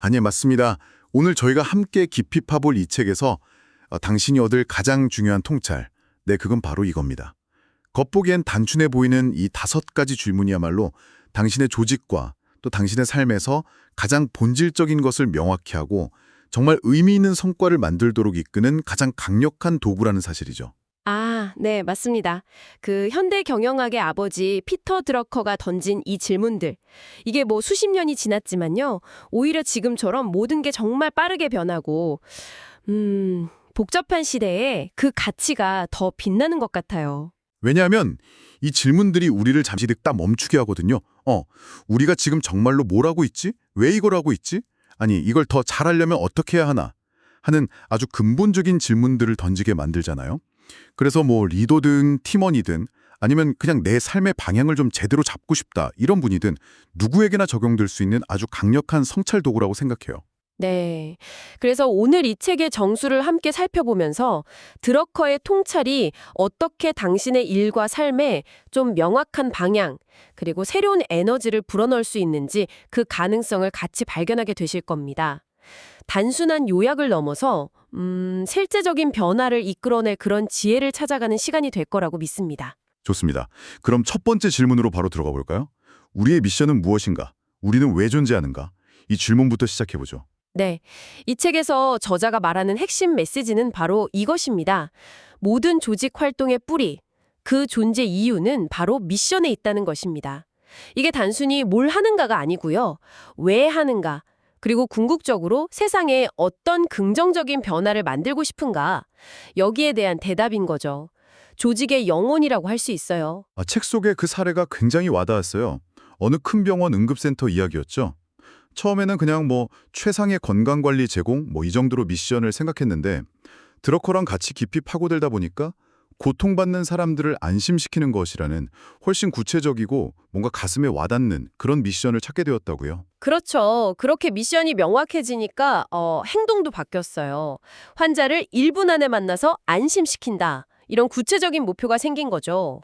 아니, 맞습니다. 오늘 저희가 함께 깊이 파볼 이 책에서 당신이 얻을 가장 중요한 통찰, 네, 그건 바로 이겁니다. 겉보기엔 단순해 보이는 이 5가지 질문이야말로 당신의 조직과 또 당신의 삶에서 가장 본질적인 것을 명확히 하고 정말 의미 있는 성과를 만들도록 이끄는 가장 강력한 도구라는 사실이죠. 아, 네, 맞습니다. 그 현대 경영학의 아버지 피터 드러커가 던진 이 질문들. 이게 뭐 수십 년이 지났지만요. 오히려 지금처럼 모든 게 정말 빠르게 변하고, 복잡한 시대에 그 가치가 더 빛나는 것 같아요. 왜냐하면 이 질문들이 우리를 잠시 듣다 멈추게 하거든요. 우리가 지금 정말로 뭘 하고 있지? 왜 이걸 하고 있지? 아니, 이걸 더 잘하려면 어떻게 해야 하나? 하는 아주 근본적인 질문들을 던지게 만들잖아요. 그래서 뭐 리더든 팀원이든 아니면 그냥 내 삶의 방향을 좀 제대로 잡고 싶다 이런 분이든 누구에게나 적용될 수 있는 아주 강력한 성찰 도구라고 생각해요. 네. 그래서 오늘 이 책의 정수를 함께 살펴보면서 드러커의 통찰이 어떻게 당신의 일과 삶에 좀 명확한 방향, 그리고 새로운 에너지를 불어넣을 수 있는지 그 가능성을 같이 발견하게 되실 겁니다. 단순한 요약을 넘어서 실제적인 변화를 이끌어낼 그런 지혜를 찾아가는 시간이 될 거라고 믿습니다. 좋습니다. 그럼 첫 번째 질문으로 바로 들어가 볼까요? 우리의 미션은 무엇인가? 우리는 왜 존재하는가? 이 질문부터 시작해보죠. 네. 이 책에서 저자가 말하는 핵심 메시지는 바로 이것입니다. 모든 조직 활동의 뿌리, 그 존재 이유는 바로 미션에 있다는 것입니다. 이게 단순히 뭘 하는가가 아니고요. 왜 하는가, 그리고 궁극적으로 세상에 어떤 긍정적인 변화를 만들고 싶은가, 여기에 대한 대답인 거죠. 조직의 영혼이라고 할 수 있어요. 책 속의 그 사례가 굉장히 와닿았어요. 어느 큰 병원 응급센터 이야기였죠. 처음에는 그냥 뭐 최상의 건강관리 제공 뭐 이 정도로 미션을 생각했는데 드러커랑 같이 깊이 파고들다 보니까 고통받는 사람들을 안심시키는 것이라는 훨씬 구체적이고 뭔가 가슴에 와닿는 그런 미션을 찾게 되었다고요. 그렇죠. 그렇게 미션이 명확해지니까 행동도 바뀌었어요. 환자를 1분 안에 만나서 안심시킨다. 이런 구체적인 목표가 생긴 거죠.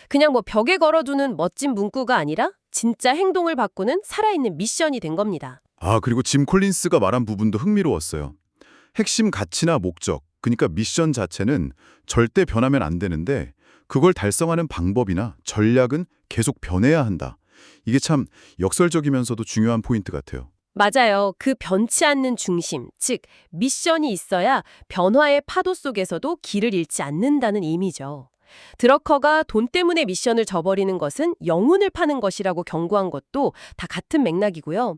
그냥 뭐 벽에 걸어두는 멋진 문구가 아니라 진짜 행동을 바꾸는 살아있는 미션이 된 겁니다. 그리고 짐 콜린스가 말한 부분도 흥미로웠어요. 핵심 가치나 목적, 그러니까 미션 자체는 절대 변하면 안 되는데 그걸 달성하는 방법이나 전략은 계속 변해야 한다. 이게 참 역설적이면서도 중요한 포인트 같아요. 맞아요. 그 변치 않는 중심, 즉 미션이 있어야 변화의 파도 속에서도 길을 잃지 않는다는 의미죠. 드러커가 돈 때문에 미션을 저버리는 것은 영혼을 파는 것이라고 경고한 것도 다 같은 맥락이고요.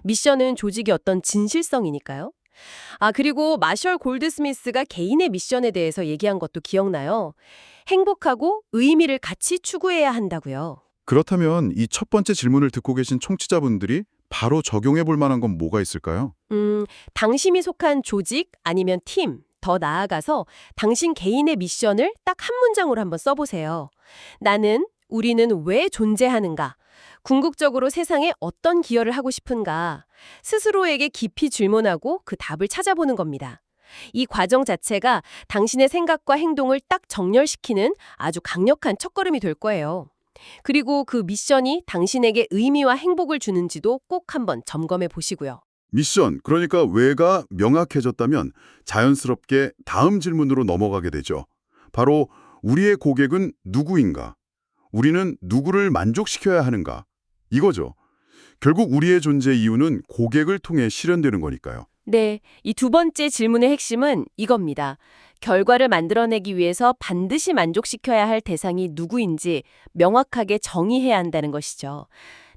미션은 조직의 어떤 진실성이니까요. 그리고 마셜 골드스미스가 개인의 미션에 대해서 얘기한 것도 기억나요. 행복하고 의미를 같이 추구해야 한다고요. 그렇다면 이 첫 번째 질문을 듣고 계신 청취자분들이 바로 적용해 볼 만한 건 뭐가 있을까요? 당신이 속한 조직 아니면 팀, 더 나아가서 당신 개인의 미션을 딱 한 문장으로 한번 써보세요. 나는, 우리는 왜 존재하는가? 궁극적으로 세상에 어떤 기여를 하고 싶은가? 스스로에게 깊이 질문하고 그 답을 찾아보는 겁니다. 이 과정 자체가 당신의 생각과 행동을 딱 정렬시키는 아주 강력한 첫걸음이 될 거예요. 그리고 그 미션이 당신에게 의미와 행복을 주는지도 꼭 한번 점검해 보시고요. 미션, 그러니까 왜가 명확해졌다면 자연스럽게 다음 질문으로 넘어가게 되죠. 바로 우리의 고객은 누구인가? 우리는 누구를 만족시켜야 하는가? 이거죠. 결국 우리의 존재 이유는 고객을 통해 실현되는 거니까요. 네, 이 두 번째 질문의 핵심은 이겁니다. 결과를 만들어내기 위해서 반드시 만족시켜야 할 대상이 누구인지 명확하게 정의해야 한다는 것이죠.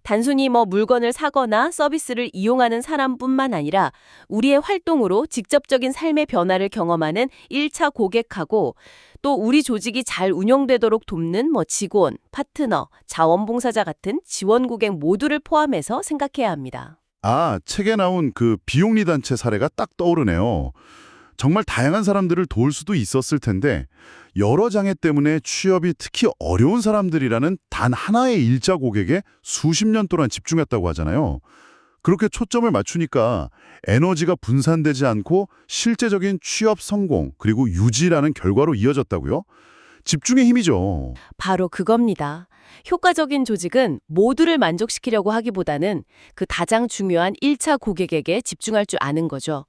단순히 뭐 물건을 사거나 서비스를 이용하는 사람뿐만 아니라 우리의 활동으로 직접적인 삶의 변화를 경험하는 1차 고객하고 또 우리 조직이 잘 운영되도록 돕는 뭐 직원, 파트너, 자원봉사자 같은 지원 고객 모두를 포함해서 생각해야 합니다. 책에 나온 그 비영리 단체 사례가 딱 떠오르네요. 정말 다양한 사람들을 도울 수도 있었을 텐데 여러 장애 때문에 취업이 특히 어려운 사람들이라는 단 하나의 일자 고객에 수십 년 동안 집중했다고 하잖아요. 그렇게 초점을 맞추니까 에너지가 분산되지 않고 실제적인 취업 성공 그리고 유지라는 결과로 이어졌다고요? 집중의 힘이죠. 바로 그겁니다. 효과적인 조직은 모두를 만족시키려고 하기보다는 그 가장 중요한 1차 고객에게 집중할 줄 아는 거죠.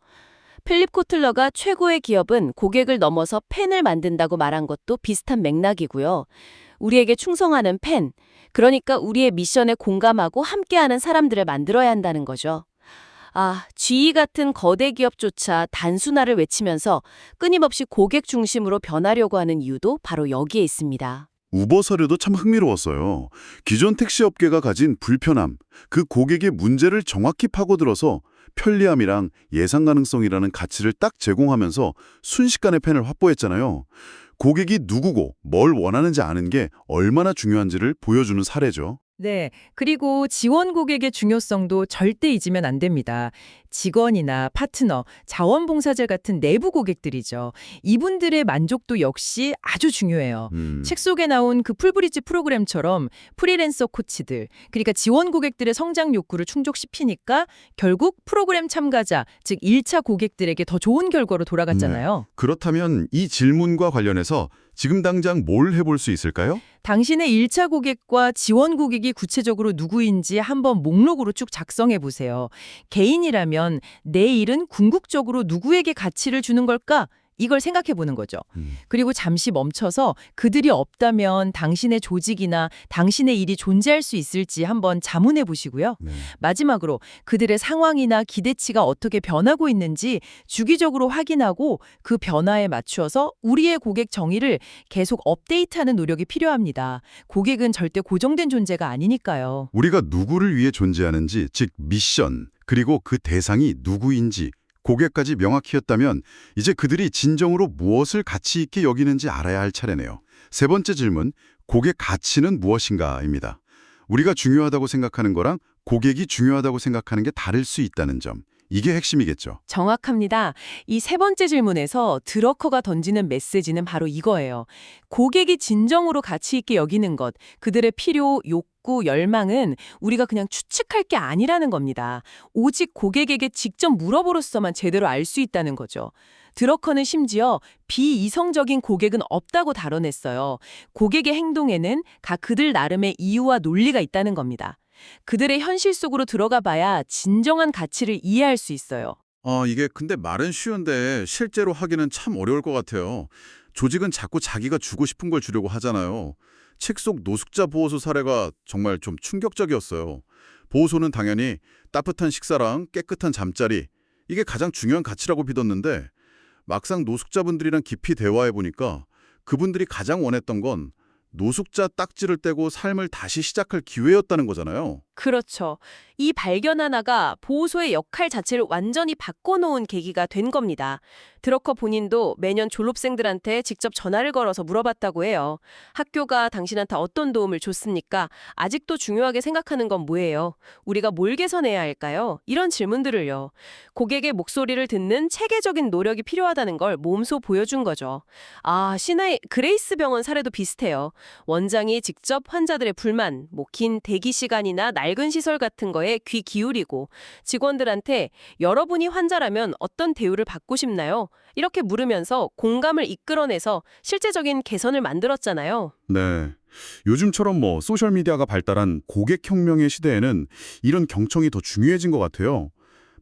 필립 코틀러가 최고의 기업은 고객을 넘어서 팬을 만든다고 말한 것도 비슷한 맥락이고요. 우리에게 충성하는 팬, 그러니까 우리의 미션에 공감하고 함께하는 사람들을 만들어야 한다는 거죠. GE 같은 거대 기업조차 단순화를 외치면서 끊임없이 고객 중심으로 변하려고 하는 이유도 바로 여기에 있습니다. 우버 사례도 참 흥미로웠어요. 기존 택시 업계가 가진 불편함, 그 고객의 문제를 정확히 파고들어서 편리함이랑 예상 가능성이라는 가치를 딱 제공하면서 순식간에 팬을 확보했잖아요. 고객이 누구고 뭘 원하는지 아는 게 얼마나 중요한지를 보여주는 사례죠. 네. 그리고 지원 고객의 중요성도 절대 잊으면 안 됩니다. 직원이나 파트너, 자원봉사자 같은 내부 고객들이죠. 이분들의 만족도 역시 아주 중요해요. 책 속에 나온 그 풀브리지 프로그램처럼 프리랜서 코치들, 그러니까 지원 고객들의 성장 욕구를 충족시키니까 결국 프로그램 참가자, 즉 1차 고객들에게 더 좋은 결과로 돌아갔잖아요. 그렇다면 이 질문과 관련해서 지금 당장 뭘 해볼 수 있을까요? 당신의 1차 고객과 지원 고객이 구체적으로 누구인지 한번 목록으로 쭉 작성해 보세요. 개인이라면 내 일은 궁극적으로 누구에게 가치를 주는 걸까? 이걸 생각해 보는 거죠. 그리고 잠시 멈춰서 그들이 없다면 당신의 조직이나 당신의 일이 존재할 수 있을지 한번 자문해 보시고요. 마지막으로 그들의 상황이나 기대치가 어떻게 변하고 있는지 주기적으로 확인하고 그 변화에 맞추어서 우리의 고객 정의를 계속 업데이트하는 노력이 필요합니다. 고객은 절대 고정된 존재가 아니니까요. 우리가 누구를 위해 존재하는지, 즉 미션, 그리고 그 대상이 누구인지 고객까지 명확히 했다면 이제 그들이 진정으로 무엇을 가치 있게 여기는지 알아야 할 차례네요. 세 번째 질문, 고객 가치는 무엇인가입니다. 우리가 중요하다고 생각하는 거랑 고객이 중요하다고 생각하는 게 다를 수 있다는 점. 이게 핵심이겠죠. 정확합니다. 이 세 번째 질문에서 드러커가 던지는 메시지는 바로 이거예요. 고객이 진정으로 가치 있게 여기는 것, 그들의 필요, 욕구, 열망은 우리가 그냥 추측할 게 아니라는 겁니다. 오직 고객에게 직접 물어보로서만 제대로 알 수 있다는 거죠. 드러커는 심지어 비이성적인 고객은 없다고 다뤄냈어요. 고객의 행동에는 각 그들 나름의 이유와 논리가 있다는 겁니다. 그들의 현실 속으로 들어가 봐야 진정한 가치를 이해할 수 있어요. 이게 근데 말은 쉬운데 실제로 하기는 참 어려울 것 같아요. 조직은 자꾸 자기가 주고 싶은 걸 주려고 하잖아요. 책 속 노숙자 보호소 사례가 정말 좀 충격적이었어요. 보호소는 당연히 따뜻한 식사랑 깨끗한 잠자리, 이게 가장 중요한 가치라고 믿었는데 막상 노숙자분들이랑 깊이 대화해보니까 그분들이 가장 원했던 건 노숙자 딱지를 떼고 삶을 다시 시작할 기회였다는 거잖아요. 그렇죠. 이 발견 하나가 보호소의 역할 자체를 완전히 바꿔놓은 계기가 된 겁니다. 드러커 본인도 매년 졸업생들한테 직접 전화를 걸어서 물어봤다고 해요. 학교가 당신한테 어떤 도움을 줬습니까? 아직도 중요하게 생각하는 건 뭐예요? 우리가 뭘 개선해야 할까요? 이런 질문들을요. 고객의 목소리를 듣는 체계적인 노력이 필요하다는 걸 몸소 보여준 거죠. 신의 그레이스 병원 사례도 비슷해요. 원장이 직접 환자들의 불만, 긴 대기 시간이나 낡은 시설 같은 거에 귀 기울이고 직원들한테 여러분이 환자라면 어떤 대우를 받고 싶나요? 이렇게 물으면서 공감을 이끌어내서 실제적인 개선을 만들었잖아요. 네. 요즘처럼 소셜미디어가 발달한 고객혁명의 시대에는 이런 경청이 더 중요해진 것 같아요.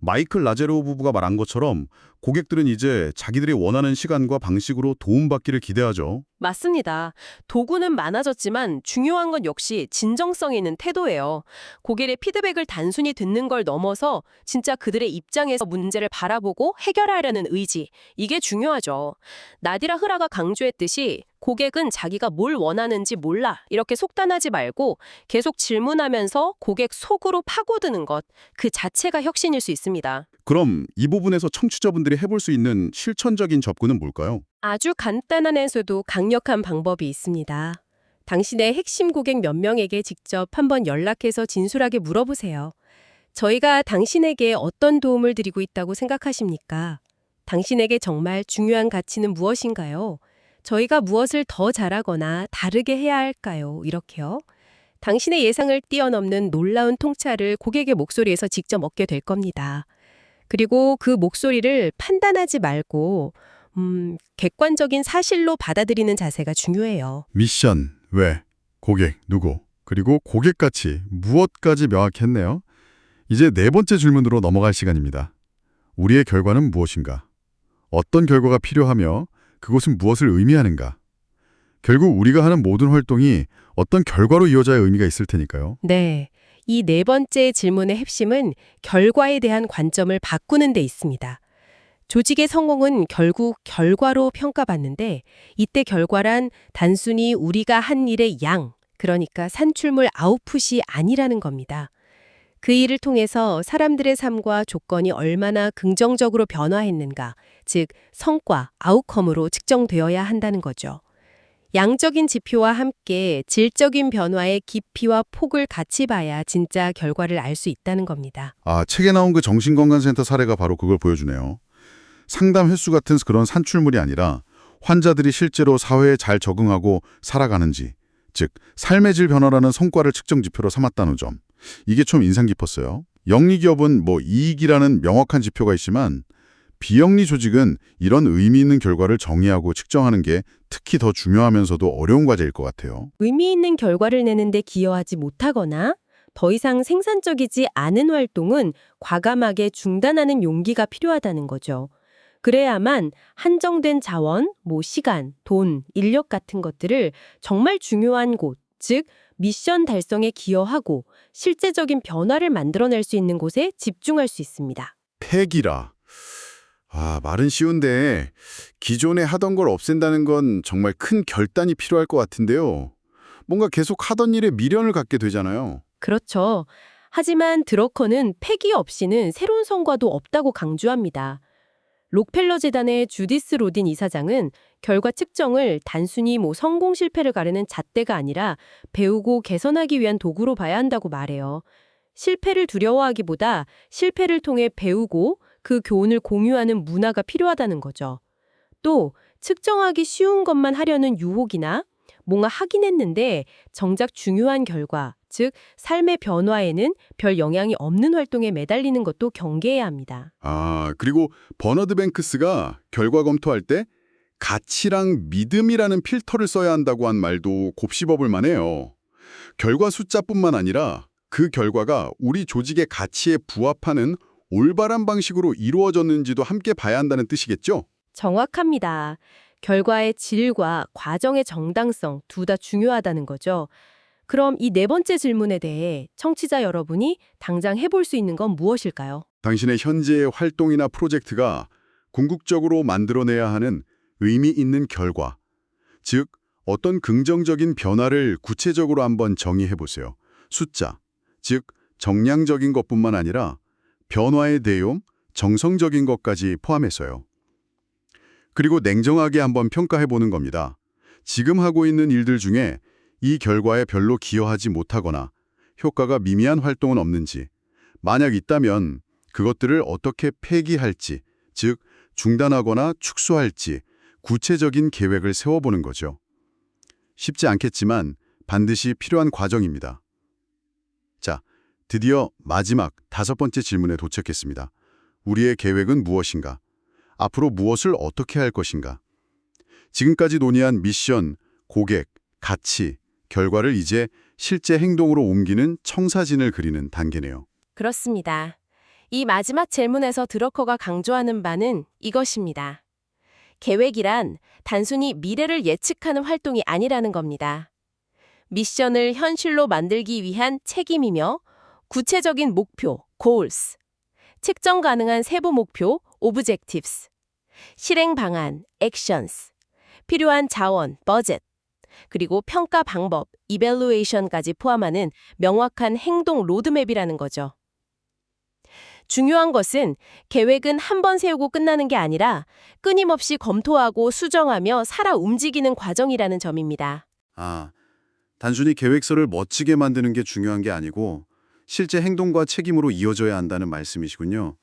마이클 라제로 부부가 말한 것처럼 고객들은 이제 자기들이 원하는 시간과 방식으로 도움받기를 기대하죠. 맞습니다. 도구는 많아졌지만 중요한 건 역시 진정성 있는 태도예요. 고객의 피드백을 단순히 듣는 걸 넘어서 진짜 그들의 입장에서 문제를 바라보고 해결하려는 의지, 이게 중요하죠. 나디라 흐라가 강조했듯이 고객은 자기가 뭘 원하는지 몰라 이렇게 속단하지 말고 계속 질문하면서 고객 속으로 파고드는 것, 그 자체가 혁신일 수 있습니다. 그럼 이 부분에서 청취자분들이 해볼 수 있는 실천적인 접근은 뭘까요? 아주 간단한에서도 강력한 방법이 있습니다. 당신의 핵심 고객 몇 명에게 직접 한번 연락해서 진솔하게 물어보세요. 저희가 당신에게 어떤 도움을 드리고 있다고 생각하십니까? 당신에게 정말 중요한 가치는 무엇인가요? 저희가 무엇을 더 잘하거나 다르게 해야 할까요? 이렇게요. 당신의 예상을 뛰어넘는 놀라운 통찰을 고객의 목소리에서 직접 얻게 될 겁니다. 그리고 그 목소리를 판단하지 말고 객관적인 사실로 받아들이는 자세가 중요해요. 미션, 왜, 고객, 누구, 그리고 고객 가치, 무엇까지 명확히 했네요. 이제 네 번째 질문으로 넘어갈 시간입니다. 우리의 결과는 무엇인가? 어떤 결과가 필요하며 그것은 무엇을 의미하는가? 결국 우리가 하는 모든 활동이 어떤 결과로 이어져야 의미가 있을 테니까요. 네. 이 네 번째 질문의 핵심은 결과에 대한 관점을 바꾸는 데 있습니다. 조직의 성공은 결국 결과로 평가받는데 이때 결과란 단순히 우리가 한 일의 양, 그러니까 산출물 아웃풋이 아니라는 겁니다. 그 일을 통해서 사람들의 삶과 조건이 얼마나 긍정적으로 변화했는가, 즉 성과, 아웃컴으로 측정되어야 한다는 거죠. 양적인 지표와 함께 질적인 변화의 깊이와 폭을 같이 봐야 진짜 결과를 알 수 있다는 겁니다. 책에 나온 그 정신건강센터 사례가 바로 그걸 보여주네요. 상담 횟수 같은 그런 산출물이 아니라 환자들이 실제로 사회에 잘 적응하고 살아가는지, 즉 삶의 질 변화라는 성과를 측정 지표로 삼았다는 점. 이게 좀 인상 깊었어요. 영리기업은 이익이라는 명확한 지표가 있지만 비영리 조직은 이런 의미 있는 결과를 정의하고 측정하는 게 특히 더 중요하면서도 어려운 과제일 것 같아요. 의미 있는 결과를 내는데 기여하지 못하거나 더 이상 생산적이지 않은 활동은 과감하게 중단하는 용기가 필요하다는 거죠. 그래야만 한정된 자원, 시간, 돈, 인력 같은 것들을 정말 중요한 곳, 즉 미션 달성에 기여하고 실제적인 변화를 만들어낼 수 있는 곳에 집중할 수 있습니다. 폐기라. 말은 쉬운데 기존에 하던 걸 없앤다는 건 정말 큰 결단이 필요할 것 같은데요. 뭔가 계속 하던 일에 미련을 갖게 되잖아요. 그렇죠. 하지만 드러커는 폐기 없이는 새로운 성과도 없다고 강조합니다. 록펠러 재단의 주디스 로딘 이사장은 결과 측정을 단순히 성공 실패를 가르는 잣대가 아니라 배우고 개선하기 위한 도구로 봐야 한다고 말해요. 실패를 두려워하기보다 실패를 통해 배우고 그 교훈을 공유하는 문화가 필요하다는 거죠. 또 측정하기 쉬운 것만 하려는 유혹이나 뭔가 하긴 했는데 정작 중요한 결과, 즉 삶의 변화에는 별 영향이 없는 활동에 매달리는 것도 경계해야 합니다. 그리고 버너드 뱅크스가 결과 검토할 때 가치랑 믿음이라는 필터를 써야 한다고 한 말도 곱씹어볼 만해요. 결과 숫자뿐만 아니라 그 결과가 우리 조직의 가치에 부합하는 올바른 방식으로 이루어졌는지도 함께 봐야 한다는 뜻이겠죠? 정확합니다. 결과의 질과 과정의 정당성 둘 다 중요하다는 거죠. 그럼 이 네 번째 질문에 대해 청취자 여러분이 당장 해볼 수 있는 건 무엇일까요? 당신의 현재의 활동이나 프로젝트가 궁극적으로 만들어내야 하는 의미 있는 결과, 즉 어떤 긍정적인 변화를 구체적으로 한번 정의해보세요. 숫자, 즉 정량적인 것뿐만 아니라 변화의 내용, 정성적인 것까지 포함해서요. 그리고 냉정하게 한번 평가해보는 겁니다. 지금 하고 있는 일들 중에 이 결과에 별로 기여하지 못하거나 효과가 미미한 활동은 없는지, 만약 있다면 그것들을 어떻게 폐기할지, 즉 중단하거나 축소할지 구체적인 계획을 세워보는 거죠. 쉽지 않겠지만 반드시 필요한 과정입니다. 자, 드디어 마지막 5번째 질문에 도착했습니다. 우리의 계획은 무엇인가? 앞으로 무엇을 어떻게 할 것인가? 지금까지 논의한 미션, 고객, 가치, 결과를 이제 실제 행동으로 옮기는 청사진을 그리는 단계네요. 그렇습니다. 이 마지막 질문에서 드러커가 강조하는 바는 이것입니다. 계획이란 단순히 미래를 예측하는 활동이 아니라는 겁니다. 미션을 현실로 만들기 위한 책임이며 구체적인 목표, goals, 측정 가능한 세부 목표, objectives, 실행 방안, actions, 필요한 자원, budget, 그리고 평가 방법, evaluation까지 포함하는 명확한 행동 로드맵이라는 거죠. 중요한 것은 계획은 한 번 세우고 끝나는 게 아니라 끊임없이 검토하고 수정하며 살아 움직이는 과정이라는 점입니다. 단순히 계획서를 멋지게 만드는 게 중요한 게 아니고 실제 행동과 책임으로 이어져야 한다는 말씀이시군요.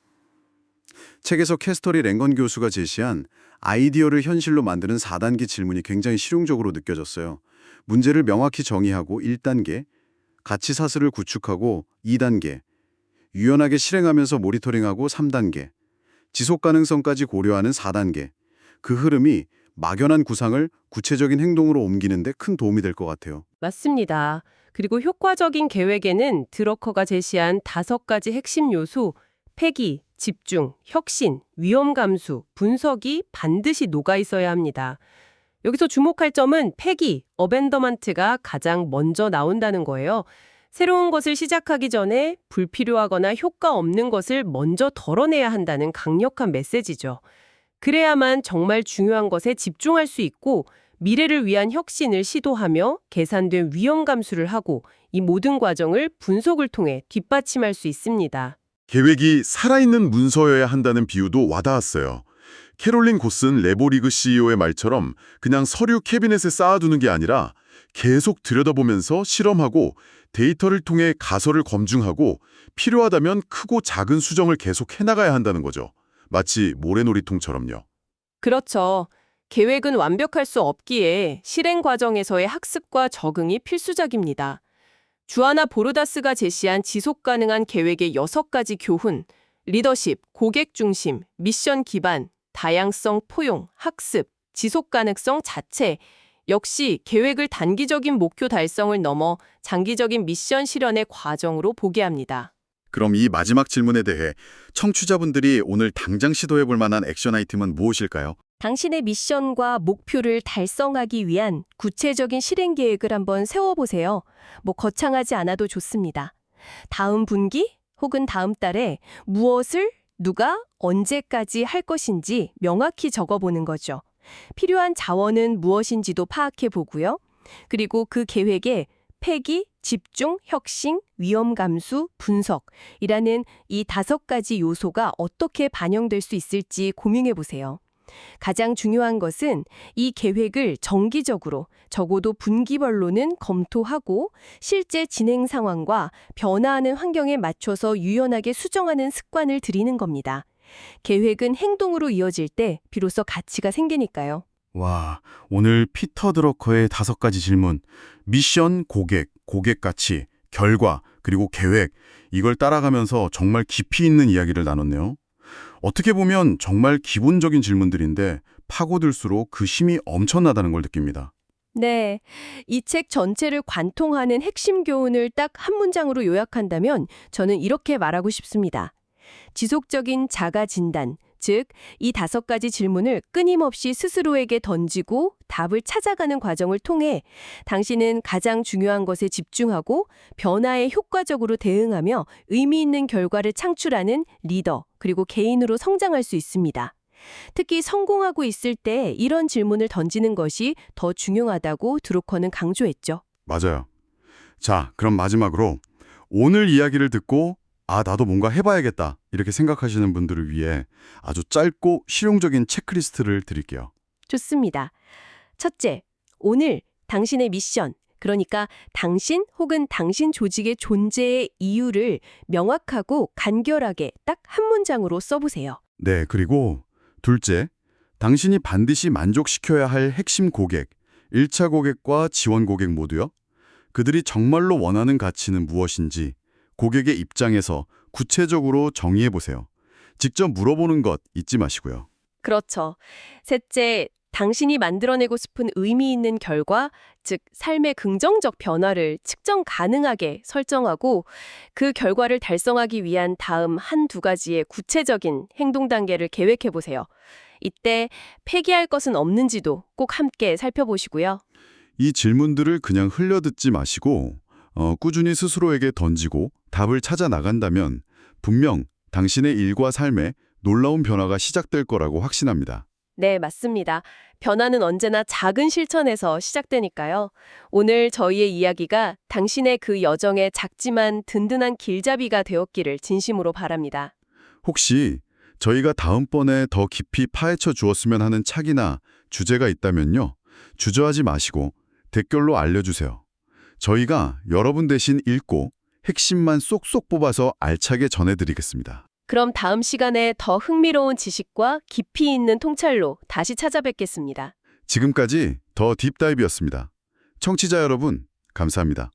책에서 캐스터리 랭건 교수가 제시한 아이디어를 현실로 만드는 4단계 질문이 굉장히 실용적으로 느껴졌어요. 문제를 명확히 정의하고 1단계, 가치 사슬을 구축하고 2단계, 유연하게 실행하면서 모니터링하고 3단계, 지속 가능성까지 고려하는 4단계, 그 흐름이 막연한 구상을 구체적인 행동으로 옮기는 데 큰 도움이 될 것 같아요. 맞습니다. 그리고 효과적인 계획에는 드러커가 제시한 5가지 핵심 요소, 패기, 집중, 혁신, 위험 감수, 분석이 반드시 녹아 있어야 합니다. 여기서 주목할 점은 패기, 어벤더먼트가 가장 먼저 나온다는 거예요. 새로운 것을 시작하기 전에 불필요하거나 효과 없는 것을 먼저 덜어내야 한다는 강력한 메시지죠. 그래야만 정말 중요한 것에 집중할 수 있고 미래를 위한 혁신을 시도하며 계산된 위험 감수를 하고 이 모든 과정을 분석을 통해 뒷받침할 수 있습니다. 계획이 살아있는 문서여야 한다는 비유도 와닿았어요. 캐롤린 고슨 레보리그 CEO의 말처럼 그냥 서류 캐비넷에 쌓아두는 게 아니라 계속 들여다보면서 실험하고 데이터를 통해 가설을 검증하고 필요하다면 크고 작은 수정을 계속 해나가야 한다는 거죠. 마치 모래놀이통처럼요. 그렇죠. 계획은 완벽할 수 없기에 실행 과정에서의 학습과 적응이 필수적입니다. 주아나 보르다스가 제시한 지속 가능한 계획의 6가지 교훈, 리더십, 고객 중심, 미션 기반, 다양성 포용, 학습, 지속 가능성 자체, 역시 계획을 단기적인 목표 달성을 넘어 장기적인 미션 실현의 과정으로 보게 합니다. 그럼 이 마지막 질문에 대해 청취자분들이 오늘 당장 시도해 볼 만한 액션 아이템은 무엇일까요? 당신의 미션과 목표를 달성하기 위한 구체적인 실행 계획을 한번 세워보세요. 거창하지 않아도 좋습니다. 다음 분기 혹은 다음 달에 무엇을 누가 언제까지 할 것인지 명확히 적어보는 거죠. 필요한 자원은 무엇인지도 파악해 보고요. 그리고 그 계획에 패기, 집중, 혁신, 위험 감수, 분석이라는 이 5가지 요소가 어떻게 반영될 수 있을지 고민해 보세요. 가장 중요한 것은 이 계획을 정기적으로 적어도 분기별로는 검토하고 실제 진행 상황과 변화하는 환경에 맞춰서 유연하게 수정하는 습관을 들이는 겁니다. 계획은 행동으로 이어질 때 비로소 가치가 생기니까요. 와, 오늘 피터 드러커의 5가지 질문, 미션, 고객, 고객 가치, 결과, 그리고 계획, 이걸 따라가면서 정말 깊이 있는 이야기를 나눴네요. 어떻게 보면 정말 기본적인 질문들인데 파고들수록 그 힘이 엄청나다는 걸 느낍니다. 네, 이 책 전체를 관통하는 핵심 교훈을 딱 한 문장으로 요약한다면 저는 이렇게 말하고 싶습니다. 지속적인 자가 진단, 즉, 이 5가지 질문을 끊임없이 스스로에게 던지고 답을 찾아가는 과정을 통해 당신은 가장 중요한 것에 집중하고 변화에 효과적으로 대응하며 의미 있는 결과를 창출하는 리더, 그리고 개인으로 성장할 수 있습니다. 특히 성공하고 있을 때 이런 질문을 던지는 것이 더 중요하다고 드루커는 강조했죠. 맞아요. 자, 그럼 마지막으로 오늘 이야기를 듣고 나도 뭔가 해봐야겠다 이렇게 생각하시는 분들을 위해 아주 짧고 실용적인 체크리스트를 드릴게요. 좋습니다. 첫째, 오늘 당신의 미션, 그러니까 당신 혹은 당신 조직의 존재의 이유를 명확하고 간결하게 딱 한 문장으로 써보세요. 네, 그리고 둘째, 당신이 반드시 만족시켜야 할 핵심 고객, 1차 고객과 지원 고객 모두요. 그들이 정말로 원하는 가치는 무엇인지 고객의 입장에서 구체적으로 정의해보세요. 직접 물어보는 것 잊지 마시고요. 그렇죠. 셋째, 당신이 만들어내고 싶은 의미 있는 결과, 즉 삶의 긍정적 변화를 측정 가능하게 설정하고 그 결과를 달성하기 위한 다음 1-2가지의 구체적인 행동 단계를 계획해 보세요. 이때 폐기할 것은 없는지도 꼭 함께 살펴보시고요. 이 질문들을 그냥 흘려듣지 마시고 꾸준히 스스로에게 던지고 답을 찾아 나간다면 분명 당신의 일과 삶에 놀라운 변화가 시작될 거라고 확신합니다. 네, 맞습니다. 변화는 언제나 작은 실천에서 시작되니까요. 오늘 저희의 이야기가 당신의 그 여정의 작지만 든든한 길잡이가 되었기를 진심으로 바랍니다. 혹시 저희가 다음번에 더 깊이 파헤쳐 주었으면 하는 착이나 주제가 있다면요. 주저하지 마시고 댓글로 알려주세요. 저희가 여러분 대신 읽고 핵심만 쏙쏙 뽑아서 알차게 전해드리겠습니다. 그럼 다음 시간에 더 흥미로운 지식과 깊이 있는 통찰로 다시 찾아뵙겠습니다. 지금까지 더 딥다이브였습니다. 청취자 여러분, 감사합니다.